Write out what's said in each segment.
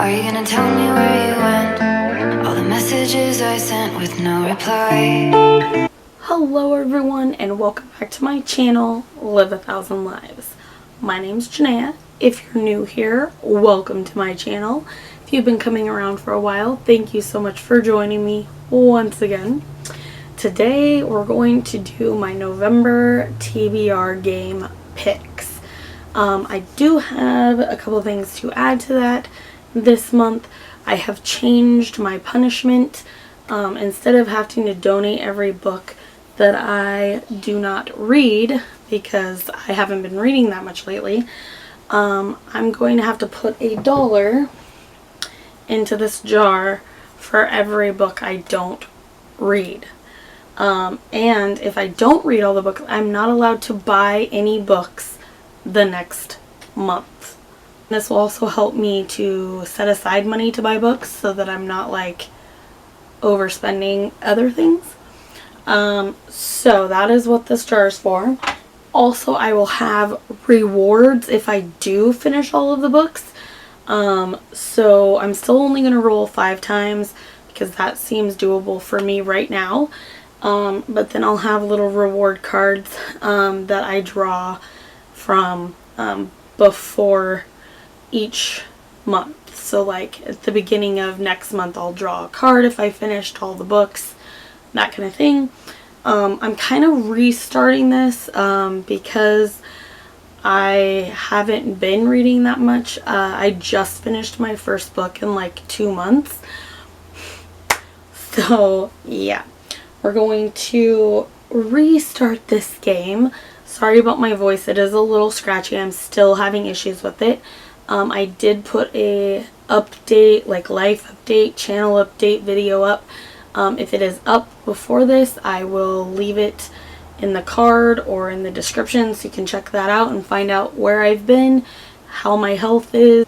Are you gonna tell me where you went? All the messages I sent with no reply. Hello everyone and welcome back to my channel, Live a Thousand Lives. My name's Janaea. If you're new here, welcome to my channel. If you've been coming around for a while, thank you so much for joining me once again. Today we're going to do my November TBR game picks. I do have a couple things to add to that. This month I have changed my punishment. Instead of having to donate every book that I do not read, because I haven't been reading that much lately, I'm going to have to put $1 into this jar for every book I don't read. And if I don't read all the books, I'm not allowed to buy any books the next month. This will also help me to set aside money to buy books so that I'm not like overspending other things. So that is what this jar is for. Also, I will have rewards if I do finish all of the books. So I'm still only going to roll 5 times because that seems doable for me right now. But then I'll have little reward cards that I draw from before each month. So like at the beginning of next month I'll draw a card if I finished all the books, that kind of thing. I'm kind of restarting this because I haven't been reading that much. I just finished my first book in like 2 months. So yeah, we're going to restart this game. Sorry about my voice, it is a little scratchy. I'm still having issues with it. I did put a update, like life update, channel update video up. If it is up before this, I will leave it in the card or in the description so you can check that out and find out where I've been, how my health is.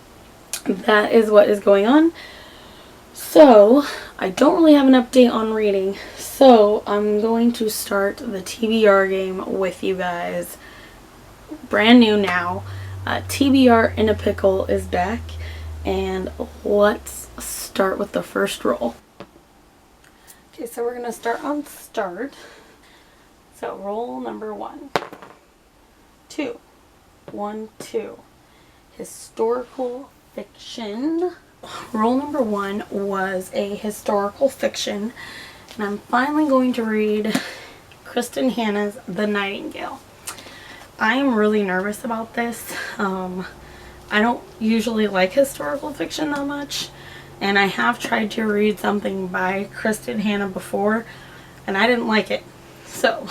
That is what is going on. So I don't really have an update on reading, so I'm going to start the TBR game with you guys. Brand new now. TBR in a Pickle is back, and let's start with the first roll. Okay, so we're going to start on start. So roll number 1. 2. 1, 2. Historical fiction. Roll number 1 was a historical fiction, and I'm finally going to read Kristen Hanna's The Nightingale. I am really nervous about this. I don't usually like historical fiction that much, and I have tried to read something by Kristen Hanna before, and I didn't like it. So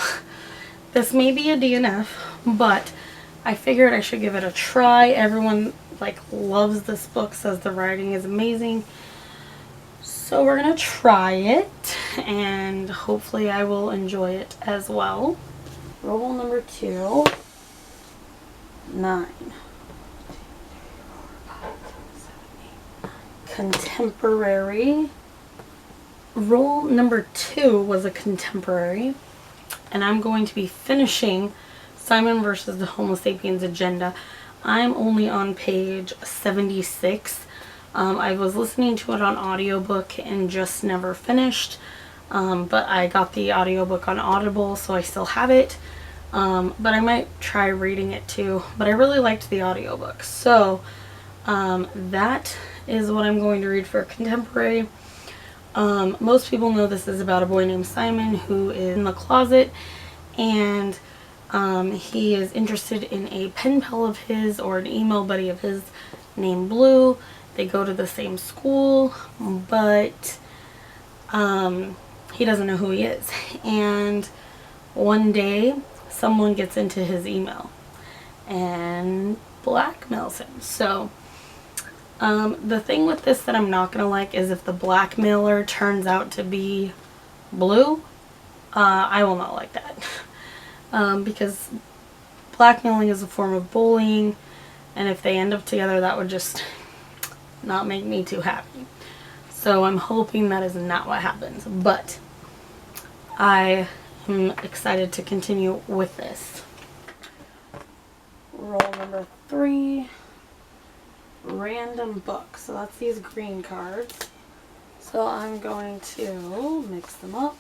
this may be a DNF, but I figured I should give it a try. Everyone like loves this book, says the writing is amazing. So we're gonna try it, and hopefully I will enjoy it as well. Roll number 2. 9. Contemporary. Roll number 2 was a contemporary, and I'm going to be finishing Simon versus the Homo sapiens agenda. I'm only on page 76. I was listening to it on audiobook and just never finished, but I got the audiobook on Audible, so I still have it. But I might try reading it too, but I really liked the audiobook. So that is what I'm going to read for contemporary. Most people know this is about a boy named Simon who is in the closet, and he is interested in a pen pal of his, or an email buddy of his, named Blue. They go to the same school, but he doesn't know who he is. And one day someone gets into his email and blackmails him. So the thing with this that I'm not gonna like is if the blackmailer turns out to be Blue. I will not like that. Because blackmailing is a form of bullying, and if they end up together, that would just not make me too happy. So I'm hoping that is not what happens, but I am excited to continue with this. Roll number 3. random book. So that's these green cards. So I'm going to mix them up.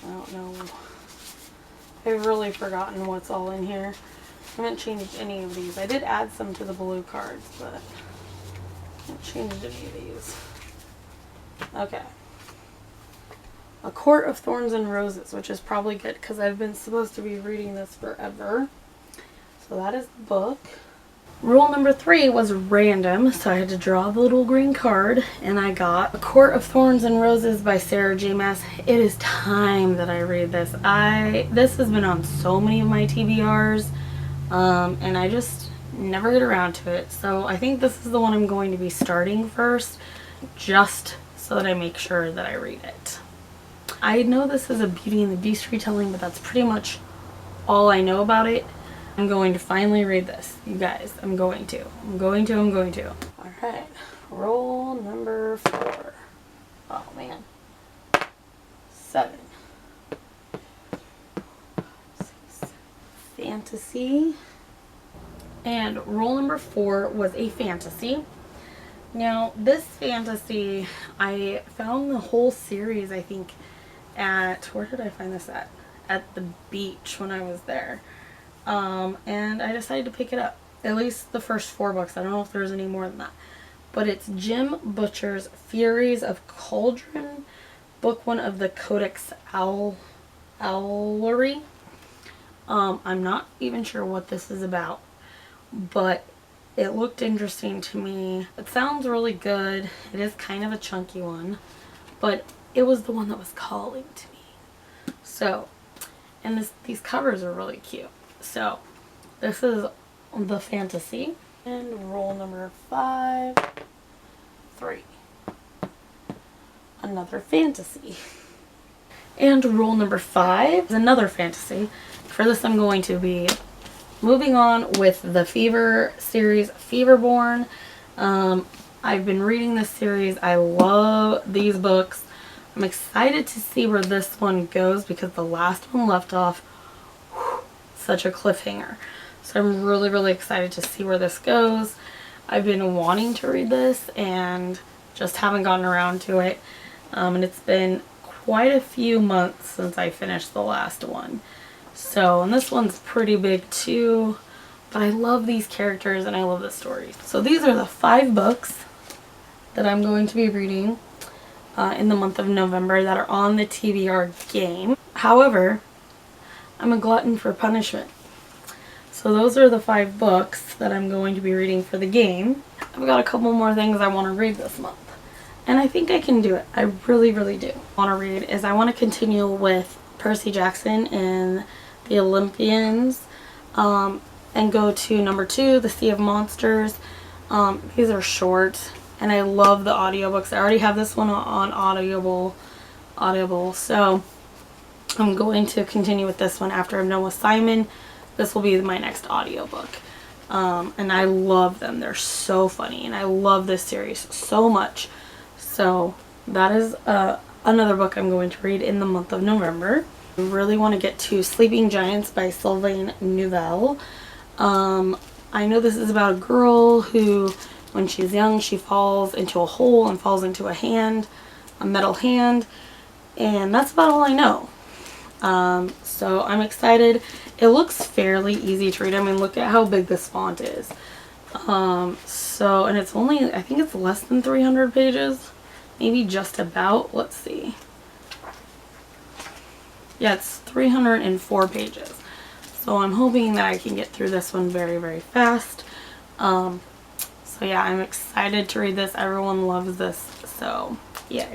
I don't know. I've really forgotten what's all in here. I haven't changed any of these. I did add some to the blue cards, but I haven't changed any of these. Okay. A Court of Thorns and Roses, which is probably good because I've been supposed to be reading this forever. So that is the book. Rule number 3 was random, so I had to draw the little green card, and I got A Court of Thorns and Roses by Sarah J. Maas. It is time that I read this. This has been on so many of my TBRs, and I just never get around to it. So I think this is the one I'm going to be starting first, just so that I make sure that I read it. I know this is a Beauty and the Beast retelling, but that's pretty much all I know about it. I'm going to finally read this, you guys. I'm going to. Alright, roll number 4. Oh man. 7. Fantasy. And roll number 4 was a fantasy. Now, this fantasy, I found the whole series, I think, where did I find this at? At the beach when I was there. And I decided to pick it up. At least the first 4 books. I don't know if there's any more than that. But it's Jim Butcher's Furies of Cauldron, book 1 of the Codex Owlery. I'm not even sure what this is about, but it looked interesting to me. It sounds really good. It is kind of a chunky one, but it was the one that was calling to me. So, and these covers are really cute. So, this is the fantasy. And roll number 5. 3. Another fantasy. And roll number 5 is another fantasy. For this, I'm going to be moving on with the Fever series, Feverborn. I've been reading this series. I love these books. I'm excited to see where this one goes because the last one left off such a cliffhanger. So I'm really, really excited to see where this goes. I've been wanting to read this and just haven't gotten around to it. And it's been quite a few months since I finished the last one. So, and this one's pretty big too. But I love these characters and I love the story. So these are the 5 books that I'm going to be reading in the month of November that are on the TBR game. However, I'm a glutton for punishment. So those are the 5 books that I'm going to be reading for the game. I've got a couple more things I want to read this month. And I think I can do it. I really, really do. I want to read is I want to continue with Percy Jackson and the Olympians. And go to number 2, The Sea of Monsters. These are short. And I love the audiobooks. I already have this one on Audible. So I'm going to continue with this one after I'm done with Simon. This will be my next audiobook. And I love them. They're so funny. And I love this series so much. So that is another book I'm going to read in the month of November. I really want to get to Sleeping Giants by Sylvain Neuvel. I know this is about a girl who, when she's young, she falls into a hole and falls into a metal hand. And that's about all I know. So I'm excited. It looks fairly easy to read. I mean, look at how big this font is. And it's only, I think it's less than 300 pages. Maybe just about. Let's see. Yeah, it's 304 pages. So I'm hoping that I can get through this one very, very fast. So yeah, I'm excited to read this. Everyone loves this. So yeah.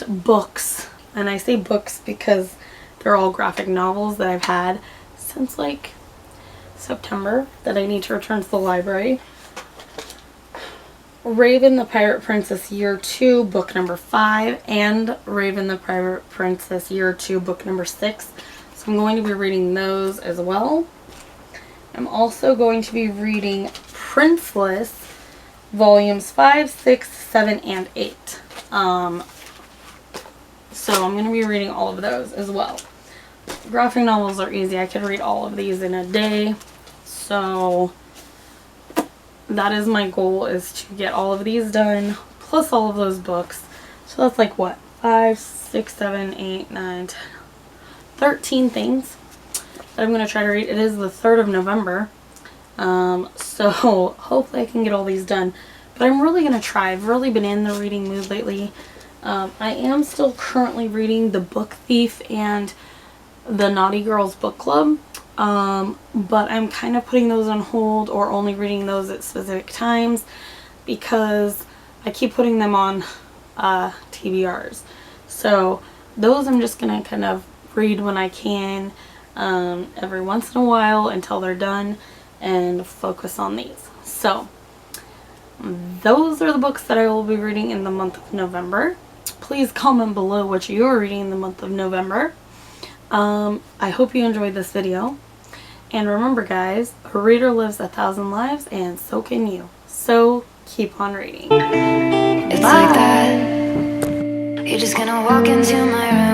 Books. And I say books because they're all graphic novels that I've had since like September that I need to return to the library. Raven the Pirate Princess Year 2, book number 5, and Raven the Pirate Princess Year 2, book number 6. So I'm going to be reading those as well. I'm also going to be reading Princeless, volumes 5, 6, 7, and 8. So I'm going to be reading all of those as well. Graphic novels are easy. I could read all of these in a day. So that is my goal, is to get all of these done, plus all of those books. So that's like what? 5, 6, 7, 8, 9, 10, 13 things that I'm going to try to read. It is the 3rd of November. So hopefully I can get all these done. But I'm really going to try. I've really been in the reading mood lately. I am still currently reading The Book Thief and The Naughty Girls Book Club. But I'm kind of putting those on hold, or only reading those at specific times, because I keep putting them on TBRs. So those I'm just going to kind of read when I can, every once in a while until they're done, and focus on these. So those are the books that I will be reading in the month of November. Please comment below what you're reading in the month of November. I hope you enjoyed this video. And remember guys, a reader lives 1,000 lives, and so can you. So keep on reading. It's Bye. like that. You're just gonna walk into my room.